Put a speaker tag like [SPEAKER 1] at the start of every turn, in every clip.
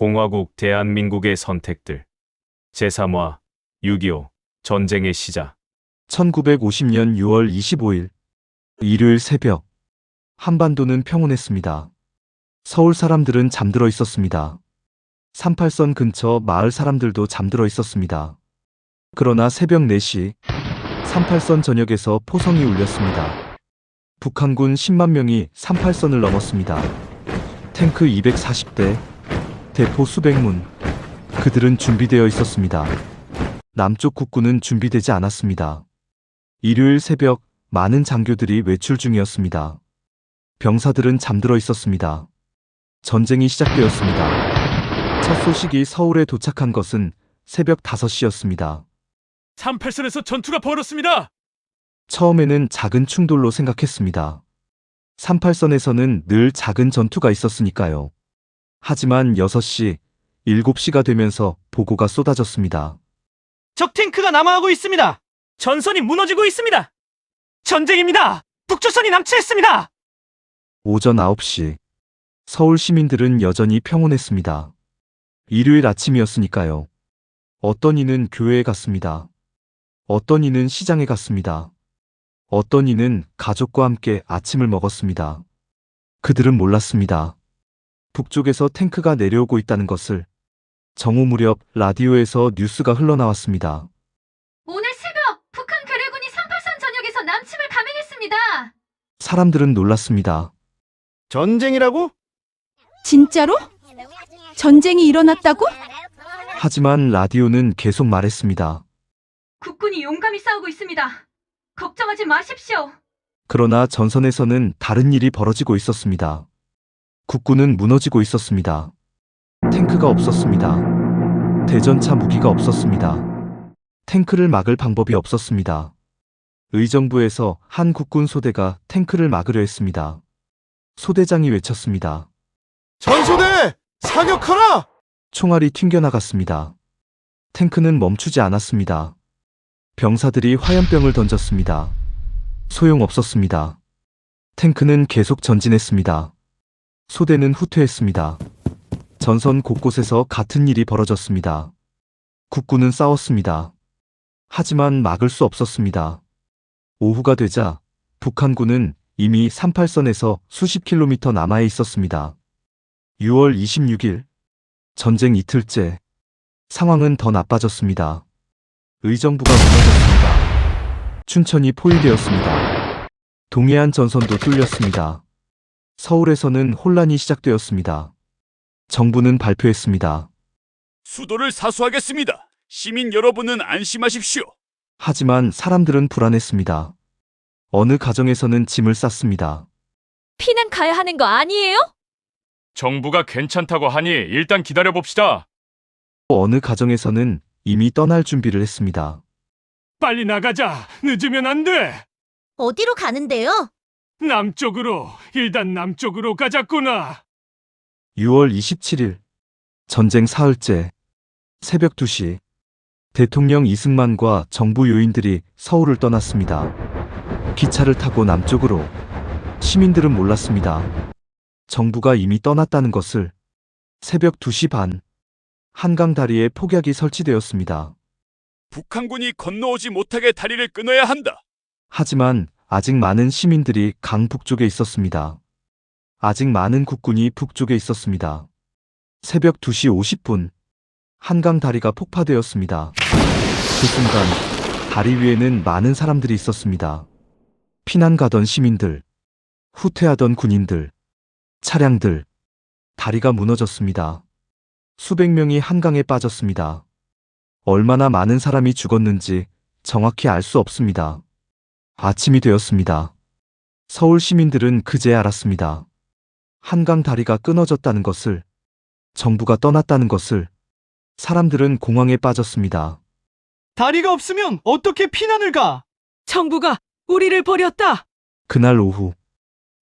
[SPEAKER 1] 공화국 대한민국의 선택들. 제3화 6.25 전쟁의 시작.
[SPEAKER 2] 1950년 6월 25일 일요일 새벽, 한반도는 평온했습니다. 서울 사람들은 잠들어 있었습니다. 38선 근처 마을 사람들도 잠들어 있었습니다. 그러나 새벽 4시 38선 전역에서 포성이 울렸습니다. 북한군 10만 명이 38선을 넘었습니다. 탱크 240대, 대포 수백 문, 그들은 준비되어 있었습니다. 남쪽 국군은 준비되지 않았습니다. 일요일 새벽, 많은 장교들이 외출 중이었습니다. 병사들은 잠들어 있었습니다. 전쟁이 시작되었습니다. 첫 소식이 서울에 도착한 것은 새벽 5시였습니다.
[SPEAKER 3] 38선에서 전투가 벌어졌습니다.
[SPEAKER 2] 처음에는 작은 충돌로 생각했습니다. 38선에서는 늘 작은 전투가 있었으니까요. 하지만 6시, 7시가 되면서 보고가 쏟아졌습니다.
[SPEAKER 3] 적 탱크가 남하하고 있습니다. 전선이 무너지고 있습니다. 전쟁입니다. 북조선이 남치했습니다.
[SPEAKER 2] 오전 9시, 서울 시민들은 여전히 평온했습니다. 일요일 아침이었으니까요. 어떤 이는 교회에 갔습니다. 어떤 이는 시장에 갔습니다. 어떤 이는 가족과 함께 아침을 먹었습니다. 그들은 몰랐습니다. 북쪽에서 탱크가 내려오고 있다는 것을. 정오 무렵 라디오에서 뉴스가 흘러나왔습니다.
[SPEAKER 4] 오늘 새벽 북한 괴뢰군이 38선 전역에서 남침을 감행했습니다.
[SPEAKER 2] 사람들은 놀랐습니다.
[SPEAKER 3] 전쟁이라고?
[SPEAKER 5] 진짜로? 전쟁이 일어났다고?
[SPEAKER 2] 하지만 라디오는 계속 말했습니다.
[SPEAKER 4] 국군이 용감히 싸우고 있습니다. 걱정하지 마십시오.
[SPEAKER 2] 그러나 전선에서는 다른 일이 벌어지고 있었습니다. 국군은 무너지고 있었습니다. 탱크가 없었습니다. 대전차 무기가 없었습니다. 탱크를 막을 방법이 없었습니다. 의정부에서 한 국군 소대가 탱크를 막으려 했습니다. 소대장이 외쳤습니다.
[SPEAKER 3] 전소대! 사격하라!
[SPEAKER 2] 총알이 튕겨나갔습니다. 탱크는 멈추지 않았습니다. 병사들이 화염병을 던졌습니다. 소용없었습니다. 탱크는 계속 전진했습니다. 소대는 후퇴했습니다. 전선 곳곳에서 같은 일이 벌어졌습니다. 국군은 싸웠습니다. 하지만 막을 수 없었습니다. 오후가 되자 북한군은 이미 38선에서 수십 킬로미터 남하에 있었습니다. 6월 26일, 전쟁 이틀째, 상황은 더 나빠졌습니다. 의정부가 무너졌습니다. 춘천이 포위되었습니다. 동해안 전선도 뚫렸습니다. 서울에서는 혼란이 시작되었습니다. 정부는 발표했습니다.
[SPEAKER 6] 수도를 사수하겠습니다. 시민 여러분은 안심하십시오.
[SPEAKER 2] 하지만 사람들은 불안했습니다. 어느 가정에서는 짐을 쌌습니다.
[SPEAKER 5] 피난 가야 하는 거 아니에요?
[SPEAKER 3] 정부가 괜찮다고 하니 일단 기다려봅시다.
[SPEAKER 2] 어느 가정에서는 이미 떠날 준비를 했습니다.
[SPEAKER 3] 빨리 나가자. 늦으면 안 돼.
[SPEAKER 5] 어디로 가는데요?
[SPEAKER 3] 남쪽으로. 일단 남쪽으로 가자꾸나.
[SPEAKER 2] 6월 27일, 전쟁 사흘째, 새벽 2시, 대통령 이승만과 정부 요인들이 서울을 떠났습니다. 기차를 타고 남쪽으로. 시민들은 몰랐습니다. 정부가 이미 떠났다는 것을. 새벽 2시 반, 한강 다리에 폭약이 설치되었습니다.
[SPEAKER 6] 북한군이 건너오지 못하게 다리를 끊어야 한다.
[SPEAKER 2] 하지만 아직 많은 시민들이 강 북쪽에 있었습니다. 아직 많은 국군이 북쪽에 있었습니다. 새벽 2시 50분, 한강 다리가 폭파되었습니다. 그 순간 다리 위에는 많은 사람들이 있었습니다. 피난 가던 시민들, 후퇴하던 군인들, 차량들, 다리가 무너졌습니다. 수백 명이 한강에 빠졌습니다. 얼마나 많은 사람이 죽었는지 정확히 알 수 없습니다. 아침이 되었습니다. 서울 시민들은 그제 알았습니다. 한강 다리가 끊어졌다는 것을, 정부가 떠났다는 것을. 사람들은 공황에 빠졌습니다.
[SPEAKER 3] 다리가 없으면 어떻게 피난을 가?
[SPEAKER 5] 정부가 우리를 버렸다.
[SPEAKER 2] 그날 오후,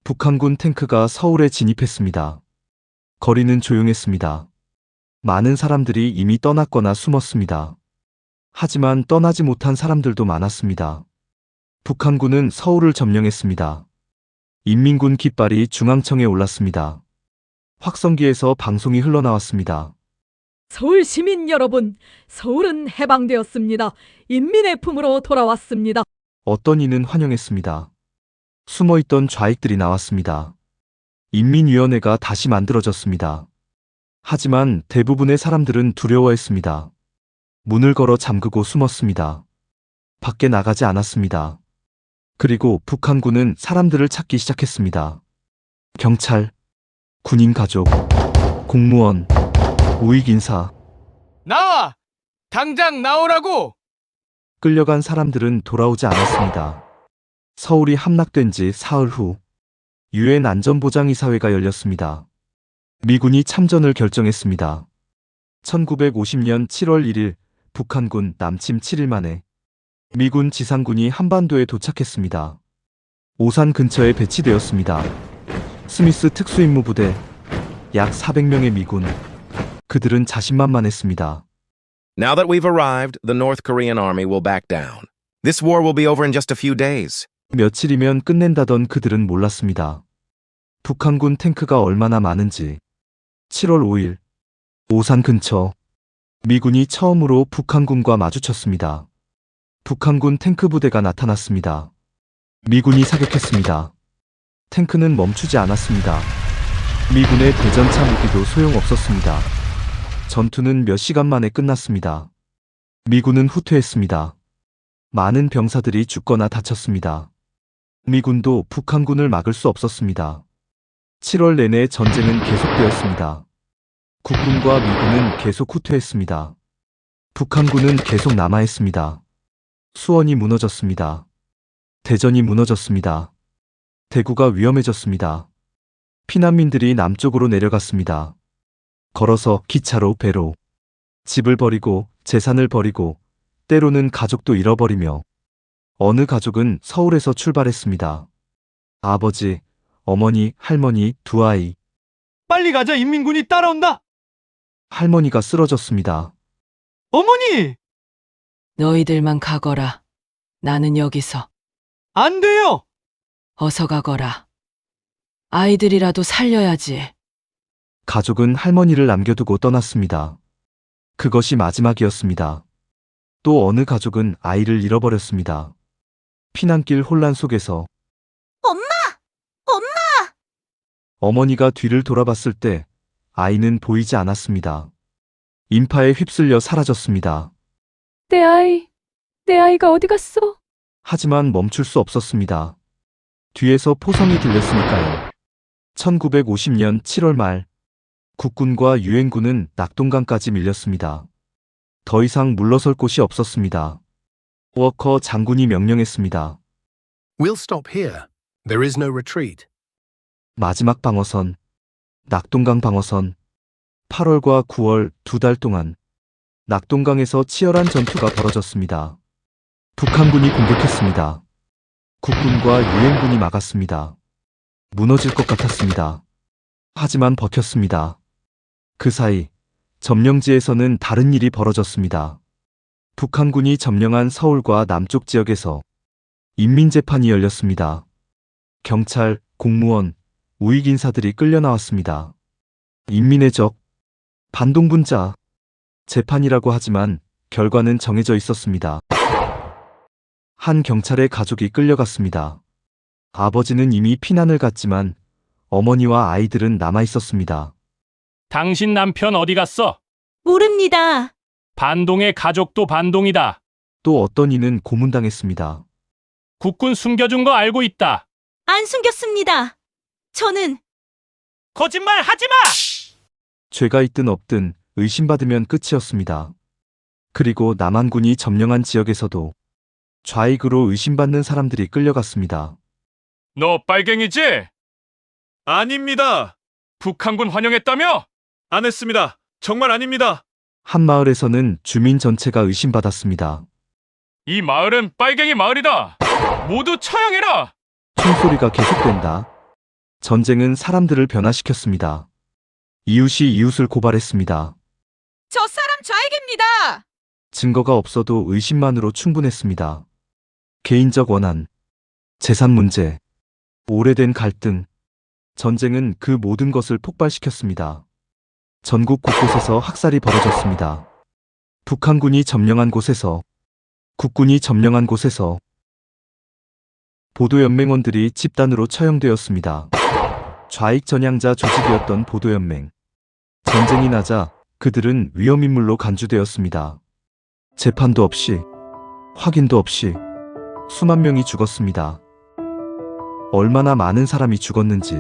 [SPEAKER 2] 북한군 탱크가 서울에 진입했습니다. 거리는 조용했습니다. 많은 사람들이 이미 떠났거나 숨었습니다. 하지만 떠나지 못한 사람들도 많았습니다. 북한군은 서울을 점령했습니다. 인민군 깃발이 중앙청에 올랐습니다. 확성기에서 방송이 흘러나왔습니다.
[SPEAKER 7] 서울 시민 여러분, 서울은 해방되었습니다. 인민의 품으로 돌아왔습니다.
[SPEAKER 2] 어떤 이는 환영했습니다. 숨어있던 좌익들이 나왔습니다. 인민위원회가 다시 만들어졌습니다. 하지만 대부분의 사람들은 두려워했습니다. 문을 걸어 잠그고 숨었습니다. 밖에 나가지 않았습니다. 그리고 북한군은 사람들을 찾기 시작했습니다. 경찰, 군인 가족, 공무원, 우익인사,
[SPEAKER 3] 나와! 당장 나오라고!
[SPEAKER 2] 끌려간 사람들은 돌아오지 않았습니다. 서울이 함락된 지 사흘 후 유엔 안전보장이사회가 열렸습니다. 미군이 참전을 결정했습니다. 1950년 7월 1일 북한군 남침 7일 만에 미군 지상군이 한반도에 도착했습니다. 오산 근처에 배치되었습니다. 스미스 특수임무부대, 약 400명의 미군. 그들은 자신만만했습니다.
[SPEAKER 8] Now that we've arrived, the North Korean army will back down. This war will be over in just a few days.
[SPEAKER 2] 며칠이면 끝낸다던 그들은 몰랐습니다. 북한군 탱크가 얼마나 많은지. 7월 5일 오산 근처 미군이 처음으로 북한군과 마주쳤습니다. 북한군 탱크 부대가 나타났습니다. 미군이 사격했습니다. 탱크는 멈추지 않았습니다. 미군의 대전차 무기도 소용없었습니다. 전투는 몇 시간 만에 끝났습니다. 미군은 후퇴했습니다. 많은 병사들이 죽거나 다쳤습니다. 미군도 북한군을 막을 수 없었습니다. 7월 내내 전쟁은 계속되었습니다. 국군과 미군은 계속 후퇴했습니다. 북한군은 계속 남아있습니다. 수원이 무너졌습니다. 대전이 무너졌습니다. 대구가 위험해졌습니다. 피난민들이 남쪽으로 내려갔습니다. 걸어서, 기차로, 배로. 집을 버리고, 재산을 버리고, 때로는 가족도 잃어버리며 어느 가족은 서울에서 출발했습니다. 아버지, 어머니, 할머니, 두 아이.
[SPEAKER 3] 빨리 가자, 인민군이 따라온다!
[SPEAKER 2] 할머니가 쓰러졌습니다.
[SPEAKER 3] 어머니!
[SPEAKER 9] 너희들만 가거라. 나는 여기서.
[SPEAKER 3] 안 돼요!
[SPEAKER 9] 어서 가거라. 아이들이라도 살려야지.
[SPEAKER 2] 가족은 할머니를 남겨두고 떠났습니다. 그것이 마지막이었습니다. 또 어느 가족은 아이를 잃어버렸습니다. 피난길 혼란 속에서
[SPEAKER 5] 엄마! 엄마!
[SPEAKER 2] 어머니가 뒤를 돌아봤을 때 아이는 보이지 않았습니다. 인파에 휩쓸려 사라졌습니다.
[SPEAKER 7] 내 아이가 어디 갔어?
[SPEAKER 2] 하지만 멈출 수 없었습니다. 뒤에서 포성이 들렸으니까요. 1950년 7월 말 국군과 유엔군은 낙동강까지 밀렸습니다. 더 이상 물러설 곳이 없었습니다. 워커 장군이 명령했습니다.
[SPEAKER 10] We'll stop here. There is no retreat.
[SPEAKER 2] 마지막 방어선, 낙동강 방어선. 8월과 9월 2달 동안 낙동강에서 치열한 전투가 벌어졌습니다. 북한군이 공격했습니다. 국군과 유엔군이 막았습니다. 무너질 것 같았습니다. 하지만 버텼습니다. 그 사이 점령지에서는 다른 일이 벌어졌습니다. 북한군이 점령한 서울과 남쪽 지역에서 인민재판이 열렸습니다. 경찰, 공무원, 우익인사들이 끌려 나왔습니다. 인민의 적, 반동분자, 재판이라고 하지만 결과는 정해져 있었습니다. 한 경찰의 가족이 끌려갔습니다. 아버지는 이미 피난을 갔지만 어머니와 아이들은 남아 있었습니다.
[SPEAKER 3] 당신 남편 어디 갔어?
[SPEAKER 5] 모릅니다.
[SPEAKER 3] 반동의 가족도 반동이다.
[SPEAKER 2] 또 어떤 이는 고문당했습니다.
[SPEAKER 3] 국군 숨겨준 거 알고 있다.
[SPEAKER 5] 안 숨겼습니다. 저는
[SPEAKER 3] 거짓말 하지 마!
[SPEAKER 2] 죄가 있든 없든 의심받으면 끝이었습니다. 그리고 남한군이 점령한 지역에서도 좌익으로 의심받는 사람들이 끌려갔습니다.
[SPEAKER 3] 너 빨갱이지? 아닙니다. 북한군 환영했다며? 안 했습니다. 정말 아닙니다.
[SPEAKER 2] 한 마을에서는 주민 전체가 의심받았습니다.
[SPEAKER 3] 이 마을은 빨갱이 마을이다. 모두 처형해라.
[SPEAKER 2] 총소리가 계속된다. 전쟁은 사람들을 변화시켰습니다. 이웃이 이웃을 고발했습니다.
[SPEAKER 5] 저 사람 좌익입니다.
[SPEAKER 2] 증거가 없어도 의심만으로 충분했습니다. 개인적 원한, 재산 문제, 오래된 갈등, 전쟁은 그 모든 것을 폭발시켰습니다. 전국 곳곳에서 학살이 벌어졌습니다. 북한군이 점령한 곳에서, 국군이 점령한 곳에서 보도연맹원들이 집단으로 처형되었습니다. 좌익 전향자 조직이었던 보도연맹. 전쟁이 나자 그들은 위험인물로 간주되었습니다. 재판도 없이, 확인도 없이 수만 명이 죽었습니다. 얼마나 많은 사람이 죽었는지,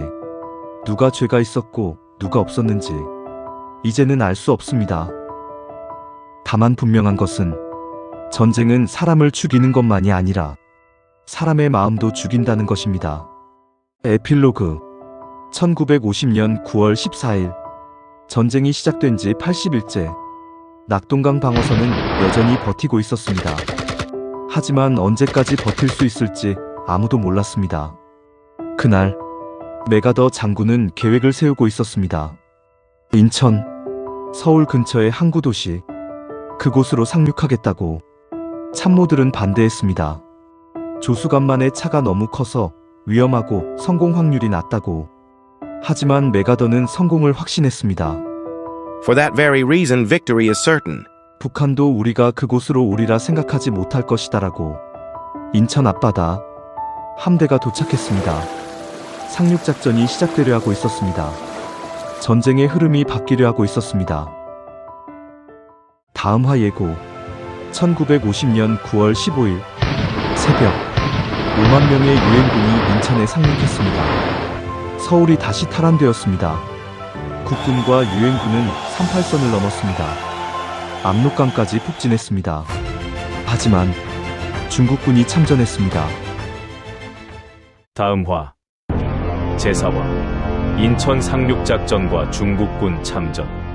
[SPEAKER 2] 누가 죄가 있었고 누가 없었는지 이제는 알 수 없습니다. 다만 분명한 것은 전쟁은 사람을 죽이는 것만이 아니라 사람의 마음도 죽인다는 것입니다. 에필로그 1950년 9월 14일 전쟁이 시작된 지 80일째 낙동강 방어선은 여전히 버티고 있었습니다. 하지만 언제까지 버틸 수 있을지 아무도 몰랐습니다. 그날 메가더 장군은 계획을 세우고 있었습니다. 인천, 서울 근처의 항구 도시, 그곳으로 상륙하겠다고. 참모들은 반대했습니다. 조수간만의 차가 너무 커서 위험하고 성공 확률이 낮다고. 하지만 메가더는 성공을 확신했습니다.
[SPEAKER 8] For that very reason, victory is certain.
[SPEAKER 2] 북한도 우리가 그곳으로 오리라 생각하지 못할 것이다라고. 인천 앞바다 함대가 도착했습니다. 상륙작전이 시작되려 하고 있었습니다. 전쟁의 흐름이 바뀌려 하고 있었습니다. 다음 화 예고 1950년 9월 15일 새벽 5만 명의 유엔군이 인천에 상륙했습니다. 서울이 다시 탈환되었습니다. 국군과 유엔군은 38선을 넘었습니다. 압록강까지 북진했습니다. 하지만 중국군이 참전했습니다.
[SPEAKER 1] 다음 화 제4화 인천 상륙작전과 중국군 참전.